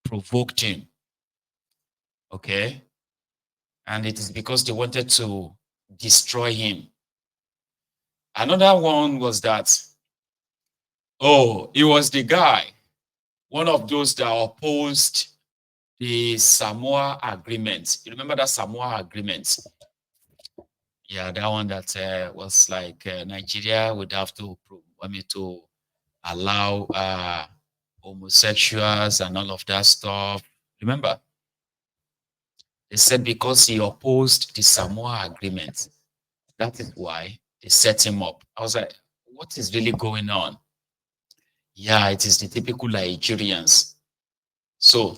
provoked him. Okay? And it is because they wanted to destroy him. Another one was that, oh, he was the guy, one of those that opposed the Samoa Agreement. You remember that Samoa Agreement? Yeah, that one that was like Nigeria would have to allow homosexuals and all of that stuff. Remember? They said because he opposed the Samoa Agreement, that is why they set him up. I was like, what is really going on? Yeah, it is the typical Nigerians. So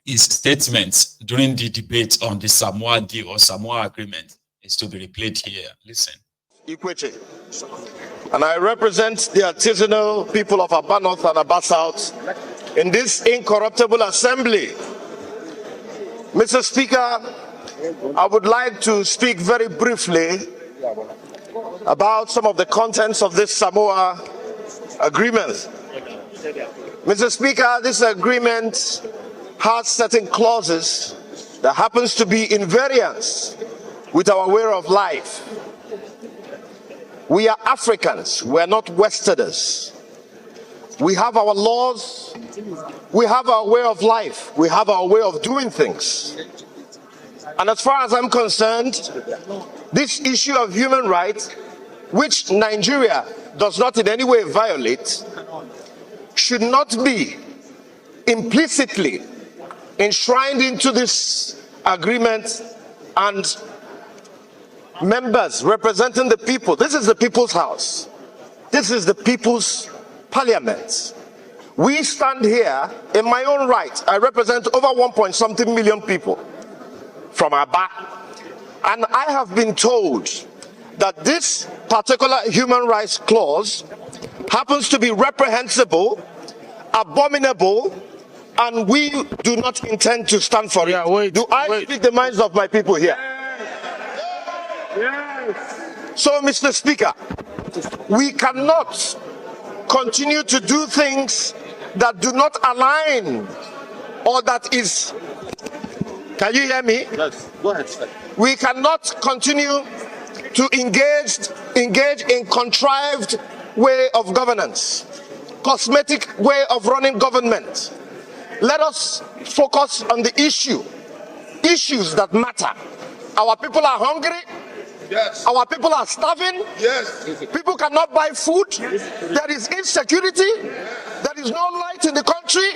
his statements during the debate on the Samoa deal or Samoa Agreement is to be replayed here. Listen. Ikweche. And I represent the artisanal people of Aba North and Aba South in this incorruptible assembly. Mr. Speaker, I would like to speak very briefly about some of the contents of this Samoa agreement. Mr. Speaker, this agreement has certain clauses that happens to be in variance with our way of life. We are Africans, we are not Westerners. We have our laws, we have our way of life, we have our way of doing things. And as far as I'm concerned, this issue of human rights, which Nigeria does not in any way violate, should not be implicitly enshrined into this agreement, and members representing the people. This is the people's house. This is the people's parliament. We stand here in my own right. I represent over 1.something million people from Aba. And I have been told that this particular human rights clause happens to be reprehensible, abominable, and we do not intend to stand for it. Do I speak the minds of my people here? Yes. So, Mr. Speaker, we cannot continue to do things that do not align or that is... Can you hear me? Yes, go ahead, sir. We cannot continue to engage in contrived way of governance, cosmetic way of running government. Let us focus on the issues that matter. Our people are hungry. Yes. Our people are starving. Yes. People cannot buy food. There is insecurity. There is no light in the country.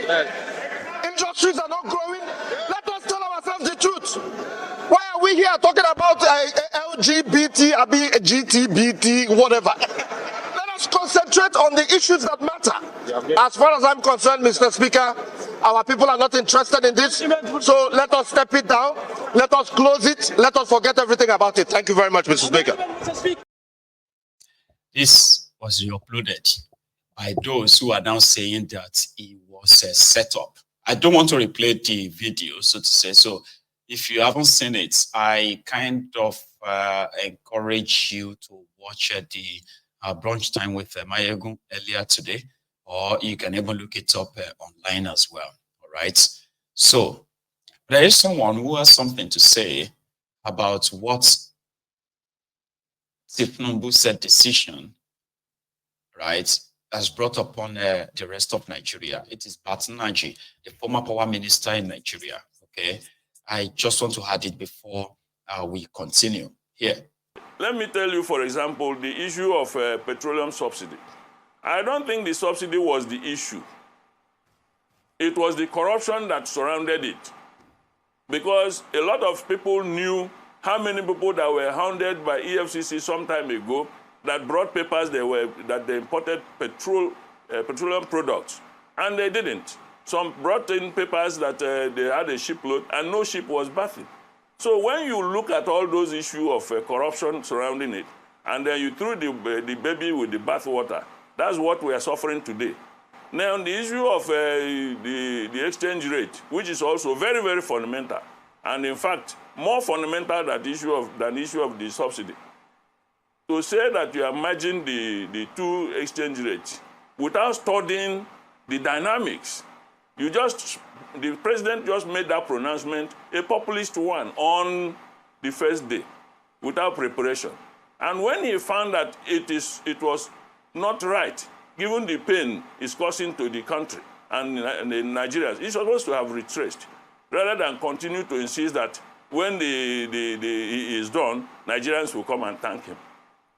Industries are not growing. Let us tell ourselves the truth. Why are we here talking about LGBT, GTBT, whatever? Let us concentrate on the issues that matter. As far as I'm concerned, Mr. Speaker, our people are not interested in this. So let us step it down. Let us close it. Let us forget everything about it. Thank you very much, Mr. Speaker. This was re-uploaded by those who are now saying that it was a setup. I don't want to replay the video, so to say. So if you haven't seen it, I kind of encourage you to watch the brunch time with Mayegun earlier today, or you can even look it up online as well. All right. So there is someone who has something to say about what Tinubu said decision, right, has brought upon the rest of Nigeria. It is Batinaji, the former power minister in Nigeria. Okay. I just want to add it before we continue here. Let me tell you, for example, the issue of petroleum subsidy. I don't think the subsidy was the issue. It was the corruption that surrounded it. Because a lot of people knew how many people that were hounded by EFCC some time ago that brought papers that they imported petroleum products, and they didn't. Some brought in papers that they had a shipload, and no ship was berthing. So when you look at all those issues of corruption surrounding it, and then you threw the baby with the bathwater, that's what we are suffering today. Now, the issue of the exchange rate, which is also very, very fundamental, and in fact, more fundamental than the issue of the subsidy. To say that you are merging the two exchange rates without studying the dynamics, The president just made that pronouncement, a populist one, on the first day, without preparation. And when he found that it was not right, given the pain it's causing to the country and the Nigerians, he's supposed to have retraced, rather than continue to insist that when he is done, Nigerians will come and thank him.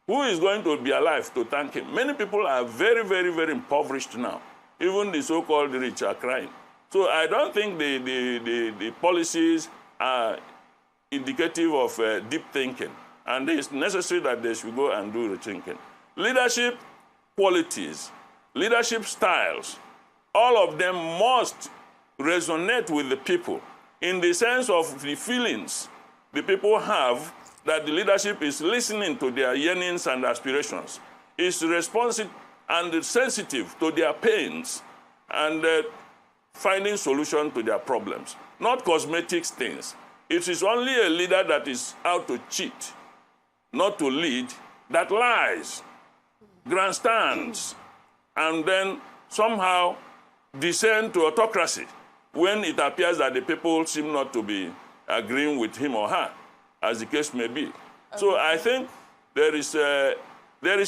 Who is going to be alive to thank him? Many people are very, very, very impoverished now. Even the so-called rich are crying. So I don't think the policies are indicative of deep thinking. And it's necessary that they should go and do rethinking. Leadership qualities, leadership styles, all of them must resonate with the people in the sense of the feelings the people have that the leadership is listening to their yearnings and aspirations, is responsive and sensitive to their pains, and finding solutions to their problems, not cosmetic things. It is only a leader that is out to cheat, not to lead, that lies, grandstands, and then somehow descend to autocracy when it appears that the people seem not to be agreeing with him or her, as the case may be. Okay. So I think there is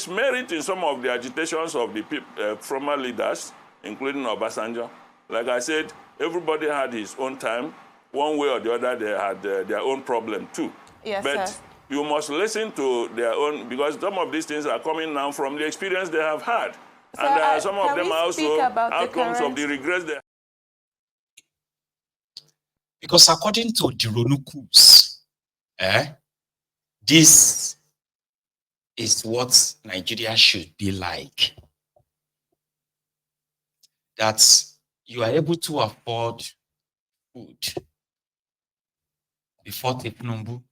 merit in some of the agitations of the former leaders, including Obasanjo. Like I said, everybody had his own time. One way or the other, they had their own problem too. Yes, but sir. You must listen to their own, because some of these things are coming now from the experience they have had. So and some of them are also outcomes of the regrets they have. Because according to the Ronukus, this is what Nigeria should be like. That you are able to afford food. Before Tinubu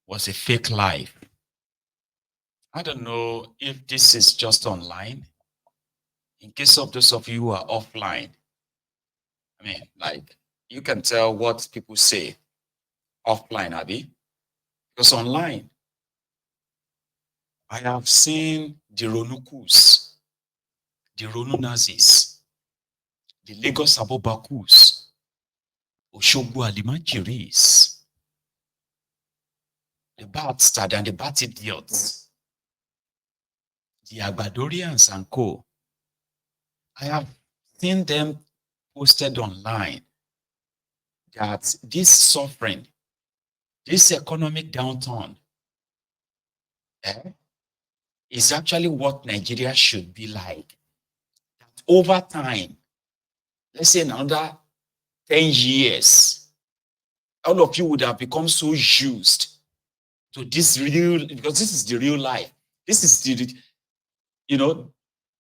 was a fake life. I don't know if this is just online. In case of those of you who are offline, I mean, like, you can tell what people say offline, Abby. Because online, I have seen the Ronukus, the Ronunazis, the Lagos Abobakus, Oshogbo Alimanjiris, the Bastard and the Bat Idiots, the Agbadorians and co. I have seen them posted online that this suffering, this economic downturn, is actually what Nigeria should be like. That over time, let's say in another 10 years, all of you would have become so used to this real, because this is the real life. This is the,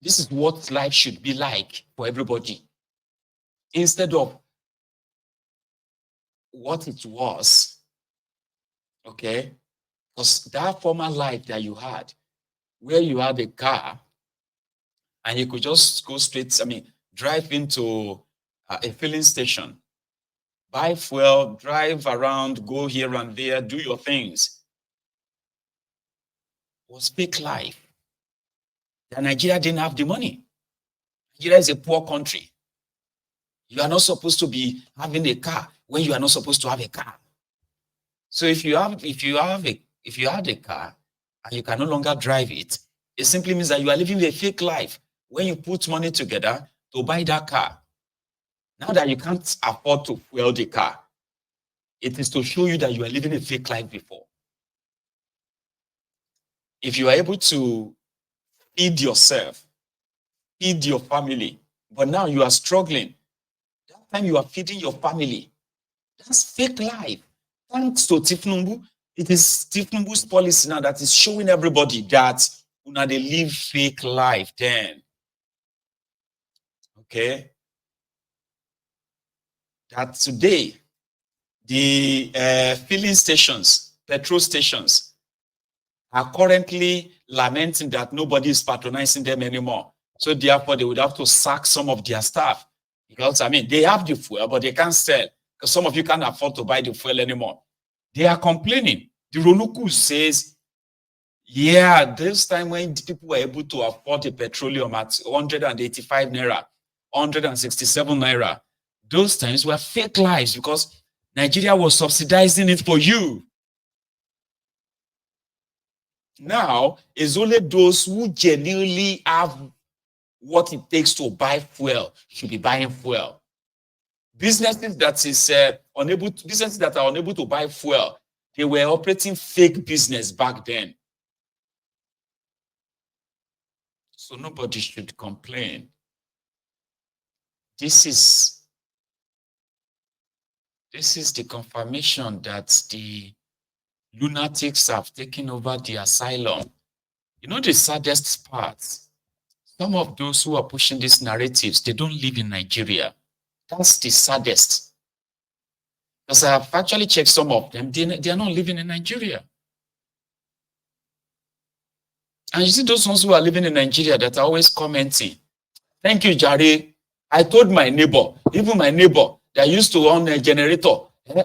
this is what life should be like for everybody. Instead of what it was, okay? Because that former life that you had, where you had a car and you could just go straight, drive into a filling station, buy fuel, drive around, go here and there, do your things. It was fake life. And Nigeria didn't have the money. Nigeria is a poor country. You are not supposed to be having a car when you are not supposed to have a car. So if you had a car and you can no longer drive it, it simply means that you are living a fake life when you put money together to buy that car. Now that you can't afford to fuel the car, it is to show you that you are living a fake life before. If you are able to feed yourself, feed your family, but now you are struggling, that time you are feeding your family, that's fake life. Thanks to Tinubu, it is Tinubu's policy now that is showing everybody that they live fake life then. Okay? That today, the filling stations, petrol stations, are currently lamenting that nobody is patronizing them anymore. So therefore, they would have to sack some of their staff. Because, they have the fuel, but they can't sell. Because some of you can't afford to buy the fuel anymore. They are complaining. The Ronukus says, yeah, this time when people were able to afford the petroleum at 185 naira, 167 naira. Those times were fake lives because Nigeria was subsidizing it for you. Now, it's only those who genuinely have what it takes to buy fuel should be buying fuel. Businesses that are unable to buy fuel, they were operating fake business back then. So nobody should complain. This is the confirmation that the lunatics have taken over the asylum. You know the saddest part? Some of those who are pushing these narratives, they don't live in Nigeria. That's the saddest. Because I have actually checked some of them, they are not living in Nigeria. And you see those ones who are living in Nigeria that are always commenting. Thank you, Jare. I told my neighbor, even my neighbor that used to own a generator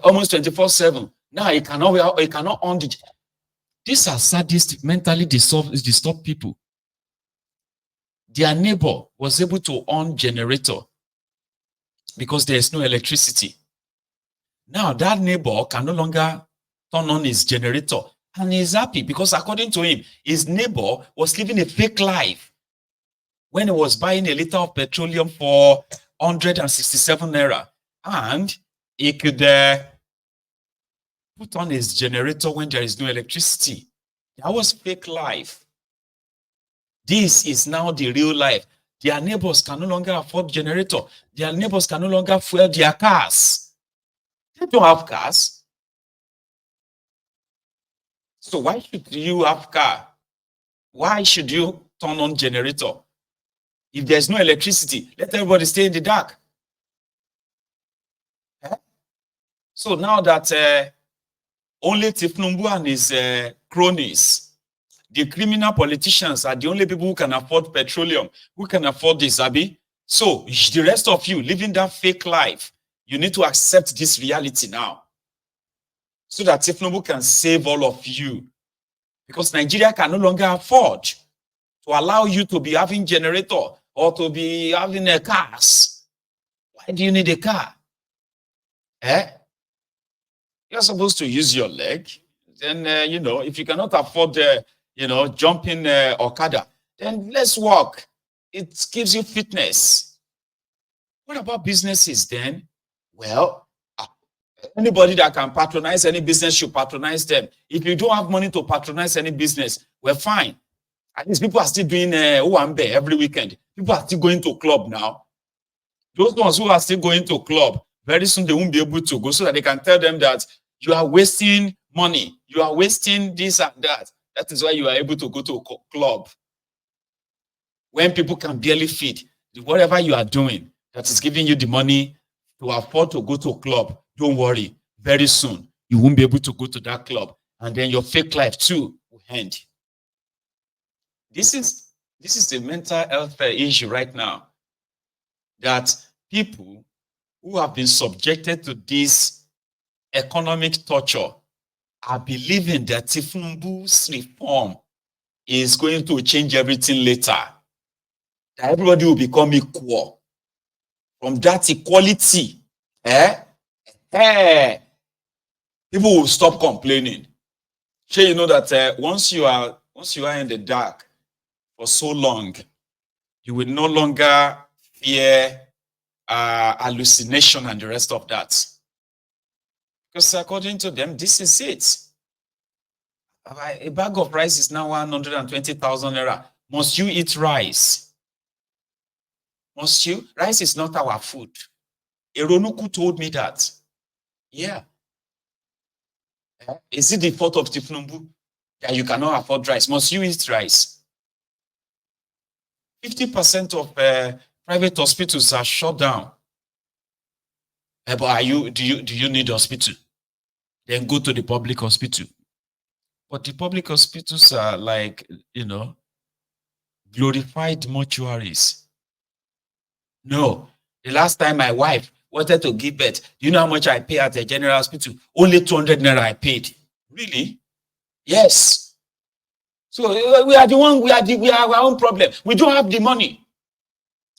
almost 24/7. Now he cannot own the. These are sadist, mentally disturbed people. Their neighbor was able to own generator because there is no electricity. Now that neighbor can no longer turn on his generator and he's happy because according to him, his neighbor was living a fake life when he was buying a liter of petroleum for 167 naira and he could put on his generator when there is no electricity. That was fake life. This is now the real life. Their neighbors can no longer afford generator. Their neighbors can no longer fuel their cars. They don't have cars. So why should you have car? Why should you turn on generator? If there's no electricity, let everybody stay in the dark. So now that only Tifnumbu and his cronies, the criminal politicians are the only people who can afford petroleum, who can afford this, Abi. So the rest of you living that fake life, you need to accept this reality now. So that Tifnumbu can save all of you. Because Nigeria can no longer afford to allow you to be having generator or to be having a cars. Why do you need a car? You're supposed to use your leg. Then, if you cannot afford, jumping Okada, then let's walk. It gives you fitness. What about businesses then? Well, anybody that can patronize any business should patronize them. If you don't have money to patronize any business, we're fine. At least people are still doing Owambe every weekend. People are still going to club now. Those ones who are still going to club, very soon they won't be able to go so that they can tell them that you are wasting money. You are wasting this and that. That is why you are able to go to a club. When people can barely feed, whatever you are doing that is giving you the money to afford to go to a club, don't worry. Very soon, you won't be able to go to that club. And then your fake life too will end. This is the mental health issue right now. That people who have been subjected to this economic torture are believing that Tifnumbu's reform is going to change everything later. That everybody will become equal. From that equality, people will stop complaining. So you know that once you are in the dark for so long, you will no longer fear hallucination and the rest of that. Because according to them, this is it. A bag of rice is now 120,000 naira. Must you eat rice? Must you? Rice is not our food. A Ronuku told me that. Yeah. Is it the fault of Tifnumbu that you cannot afford rice? Must you eat rice? 50% of private hospitals are shut down. But do you need hospital? Then go to the public hospital. But the public hospitals are like, glorified mortuaries. No. The last time my wife wanted to give birth, do you know how much I pay at a general hospital? Only 200 naira I paid. Really? Yes. So we are our own problem. We don't have the money.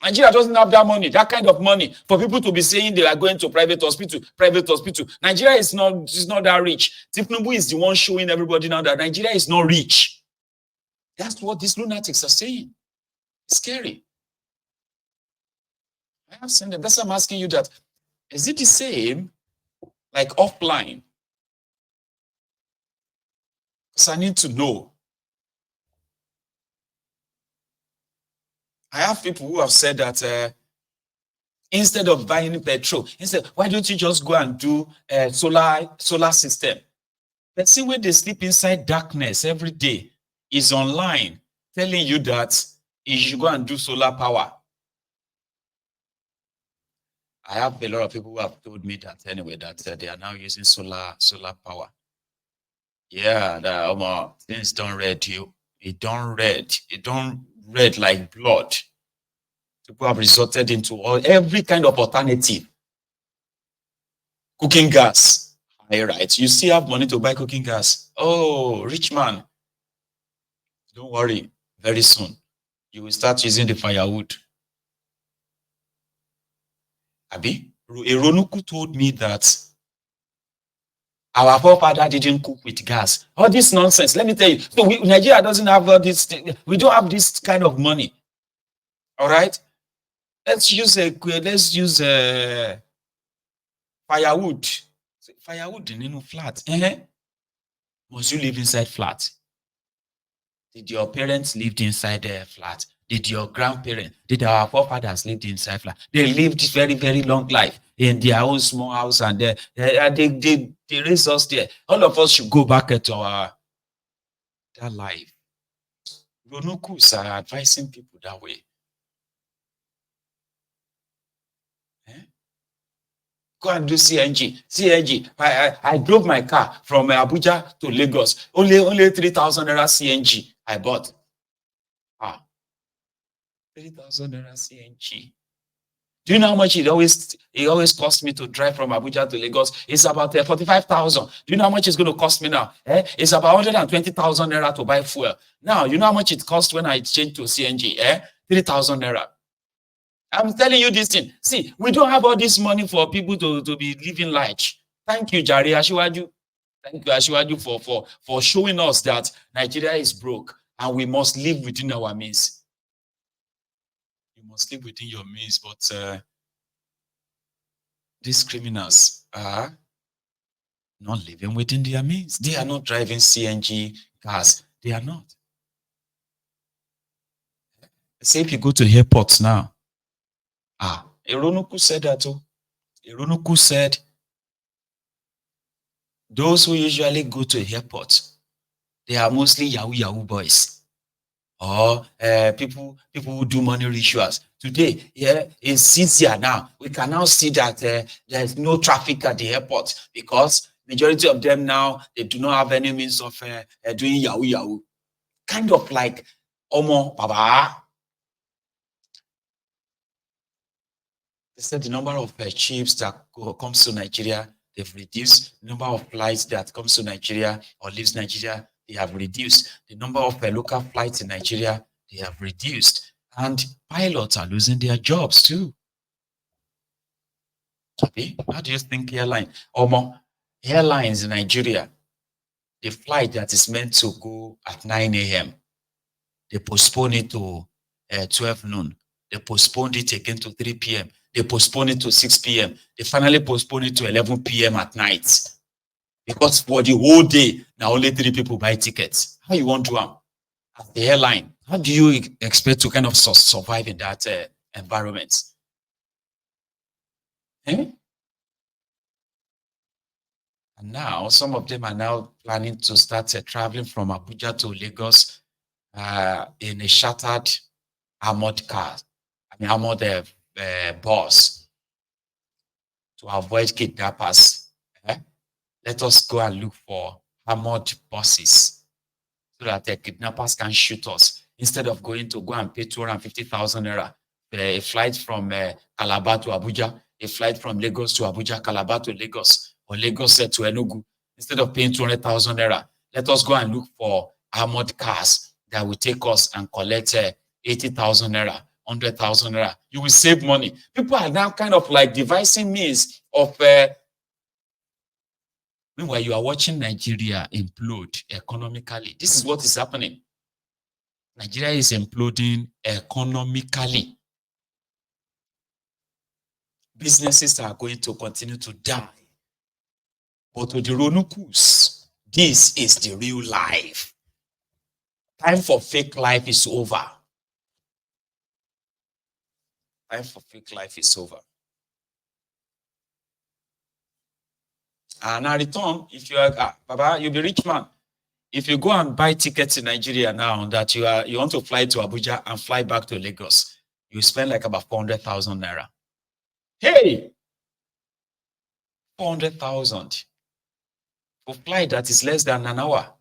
Nigeria doesn't have that money, that kind of money, for people to be saying they are going to private hospital, private hospital. Nigeria is not that rich. Tinubu is the one showing everybody now that Nigeria is not rich. That's what these lunatics are saying. It's scary. I have seen them. That's why I'm asking you that. Is it the same like offline? Because I need to know. I have people who have said that instead of buying petrol, why don't you just go and do a solar system? The same way they sleep inside darkness every day is online telling you that you should go and do solar power. I have a lot of people who have told me that anyway, that they are now using solar power. Yeah, that things don't red you. It don't red like blood. People have resorted into every kind of alternative. Cooking gas. Right. You still have money to buy cooking gas. Oh, rich man. Don't worry. Very soon, you will start using the firewood. Abi, a Ronuku told me that our forefather didn't cook with gas. All this nonsense. Let me tell you. So Nigeria doesn't have all this. We don't have this kind of money. All right. Let's use firewood. Firewood in flat. Must you live inside flat? Did your parents live inside a flat? Did your grandparents, did our forefathers live inside flat? They lived very, very long life in their own small house, and they raised us there. All of us should go back to that life. Ronukus are advising people that way. Go and do CNG. CNG. I drove my car from Abuja to Lagos. Only 3,000 naira CNG I bought. 3,000 naira CNG. Do you know how much it always cost me to drive from Abuja to Lagos? It's about 45,000. Do you know how much it's going to cost me now? It's about 120,000 naira to buy fuel. Now, you know how much it cost when I change to CNG? 3,000 naira. I'm telling you this thing. See, we don't have all this money for people to be living large. Thank you, Jare Asiwaju. Thank you, Asiwaju, for showing us that Nigeria is broke and we must live within our means. You must live within your means, but these criminals are not living within their means. They are not driving CNG cars. They are not. Say if you go to airports now, Ronukus said that too. Ronukus said those who usually go to airport, they are mostly Yahoo boys or people who do money rituals. Today, it's easier now. We can now see that there's no traffic at the airport because majority of them now, they do not have any means of doing Yahoo. Kind of like Omo Baba. They said the number of chips that comes to Nigeria, they've reduced. The number of flights that comes to Nigeria or leaves Nigeria, they have reduced. The number of local flights in Nigeria, they have reduced. And pilots are losing their jobs too. Okay, how do you think airlines in Nigeria, the flight that is meant to go at 9 a.m., they postpone it to 12 noon. They postponed it again to 3 p.m. They postponed it to 6 p.m. They finally postponed it to 11 p.m. at night. Because for the whole day, now only 3 people buy tickets. How you want to as the airline? How do you expect to kind of survive in that environment? And now, some of them are now planning to start traveling from Abuja to Lagos in a chartered armored car. Armored bus to avoid kidnappers. Let us go and look for armored buses so that the kidnappers can shoot us instead of going to go and pay 250,000 naira. A flight from Calabar to Abuja, a flight from Lagos to Abuja, Calabar to Lagos, or Lagos to Enugu. Instead of paying 200,000 naira, let us go and look for armored cars that will take us and collect 80,000 naira 100,000 naira. You will save money. People are now kind of like devising means of. Meanwhile, you are watching Nigeria implode economically. This is what is happening. Nigeria is imploding economically. Businesses are going to continue to die. But to the Ronukus, this is the real life. Time for fake life is over. Time for fake life is over. And I return, if you are, Baba, you'll be rich man. If you go and buy tickets in Nigeria now that you want to fly to Abuja and fly back to Lagos, you spend like about 400,000 naira. Hey! 400,000 for flight that is less than an hour.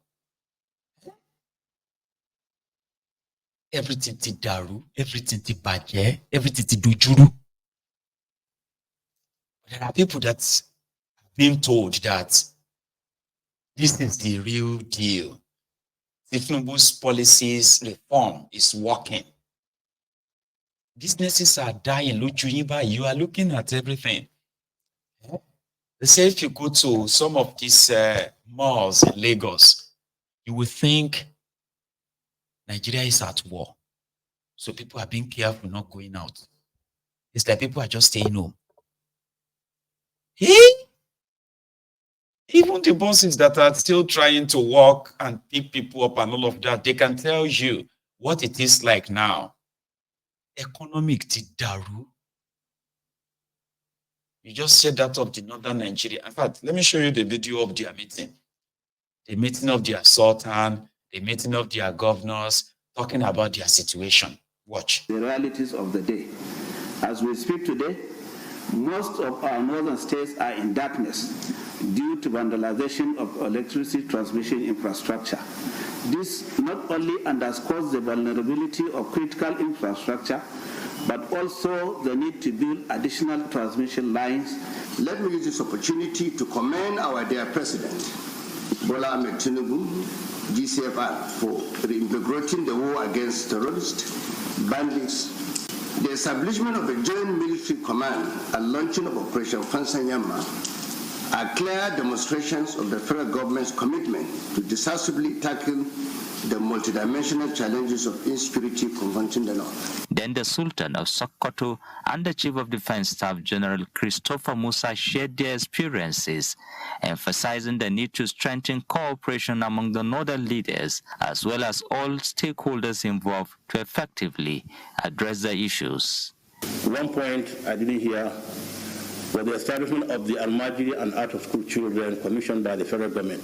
Everything ti daru, everything ti baje, everything ti dojuru. There are people that are being told that this is the real deal. Tinubu's policies reform is working. Businesses are dying. You are looking at everything. They say if you go to some of these malls in Lagos, you will think Nigeria is at war. So people are being careful not going out. It's like people are just staying home. Hey? Even the bosses that are still trying to walk and pick people up and all of that, they can tell you what it is like now. Economic ti daru. You just said that of the northern Nigeria. In fact, let me show you the video of their meeting. The meeting of their sultan, the meeting of their governors, talking about their situation. Watch. The realities of the day. As we speak today, most of our northern states are in darkness due to vandalization of electricity transmission infrastructure. This not only underscores the vulnerability of critical infrastructure, but also the need to build additional transmission lines. Let me use this opportunity to commend our dear President, Bola Ahmed Tinubu, GCFR, for reinvigorating the war against terrorists, bandits, the establishment of a joint military command and launching of Operation Fansanyama are clear demonstrations of the federal government's commitment to decisively tackle the multidimensional challenges of insecurity confronting the North. Then the Sultan of Sokoto and the Chief of Defense Staff General Christopher Musa shared their experiences, emphasizing the need to strengthen cooperation among the northern leaders as well as all stakeholders involved to effectively address the issues. One point I didn't hear was the establishment of the Almajiri and out-of-school children commissioned by the federal government,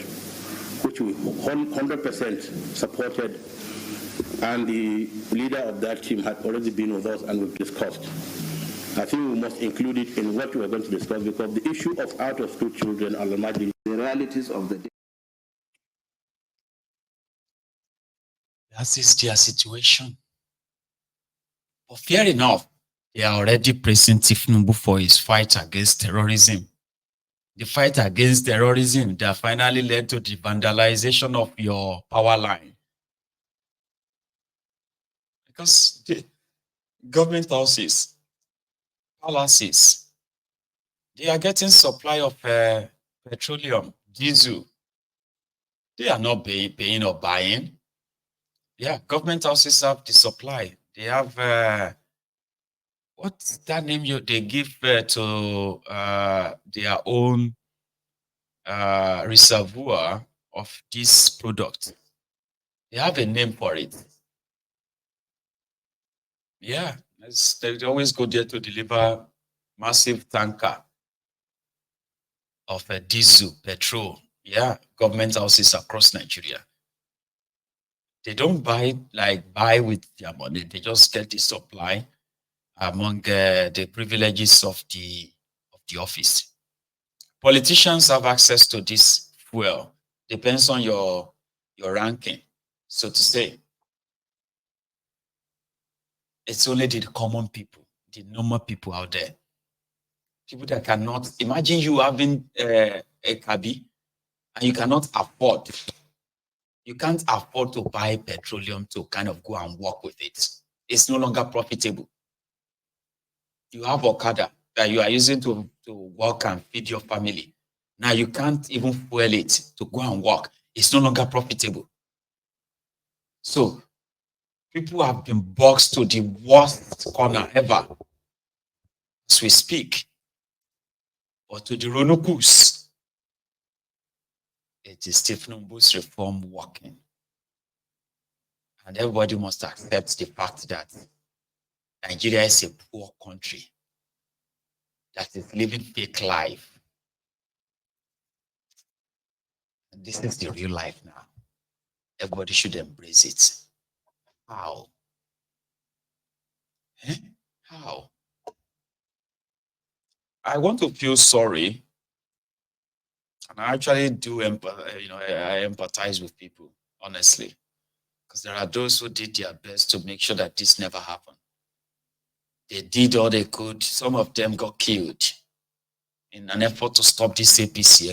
which we 100% supported, and the leader of that team had already been with us and we've discussed. I think we must include it in what we are going to discuss because the issue of out-of-school children and the realities of the day. That is their situation. But fair enough, they are already praising Tinubu for his fight against terrorism. The fight against terrorism that finally led to the vandalization of your power line. Because the government houses, palaces, they are getting supply of petroleum, diesel. They are not paying or buying. Yeah, government houses have the supply. They have, what's that name they give to their own reservoir of this product? They have a name for it. Yeah, they always go there to deliver massive tanker of diesel, petrol. Yeah, government houses across Nigeria. They don't buy with their money. They just get the supply among the privileges of the office. Politicians have access to this fuel. Depends on your ranking, so to say. It's only the common people, the normal people out there. People that cannot, imagine you having a cabi and you cannot afford. You can't afford to buy petroleum to kind of go and work with it. It's no longer profitable. You have Okada that you are using to work and feed your family. Now you can't even fuel it to go and work. It's no longer profitable. So people have been boxed to the worst corner ever as we speak. But to the Ronukus, it is Stephen Mbu's reform working. And everybody must accept the fact that Nigeria is a poor country that is living fake life. And this is the real life now. Everybody should embrace it. How? How? I want to feel sorry, and I actually do, I empathize with people, honestly, because there are those who did their best to make sure that this never happened. They did all they could. Some of them got killed in an effort to stop this APC.